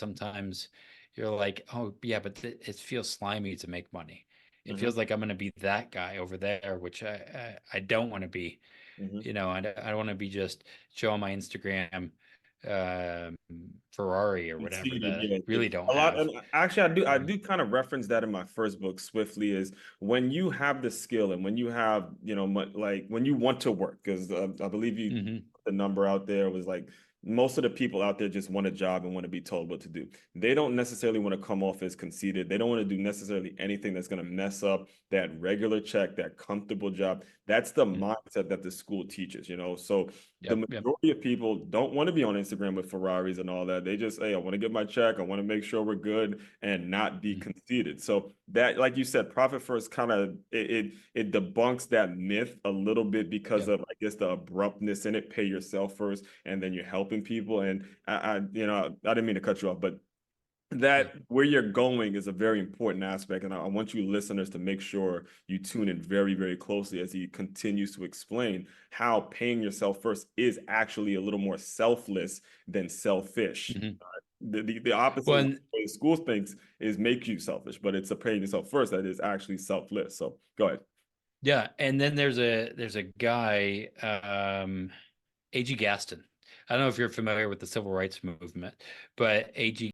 sometimes you're like, oh yeah, but it feels slimy to make money. It Hmm. feels like I'm going to be that guy over there, which I don't want to be. Hmm. I don't want to be just showing my Instagram um, Ferrari or whatever Conceded, that I yeah. really don't A lot, have. and actually, I Mhm. do kind of reference that in my first book, Swiftly, is when you have the skill and when you have, like when you want to work, because I believe you, Mhm. the number out there was like most of the people out there just want a job and want to be told what to do. They don't necessarily want to come off as conceited. They don't want to do necessarily anything that's going to mess up that regular check, that comfortable job. That's the Mhm. mindset that the school teaches. So the Yep, yep. majority of people don't want to be on Instagram with Ferraris and all that. They just, hey, I want to get my check. I want to make sure we're good and not be Mhm. conceited. So that, like you said, profit first kind of it debunks that myth a little bit because Yep. of, I guess, the abruptness in it. Pay yourself first, and then you're helping people. And I didn't mean to cut you off, but Yeah. that where you're going is a very important aspect. And I want you listeners to make sure you tune in very, very closely as he continues to explain how paying yourself first is actually a little more selfless than selfish. Mhm. The opposite Well, of what the way school thinks is make you selfish, but it's a paying yourself first that is actually selfless. So go ahead. yeah, and then there's a guy, A.G. Gaston. I don't know if you're familiar with the civil rights movement, but A.G.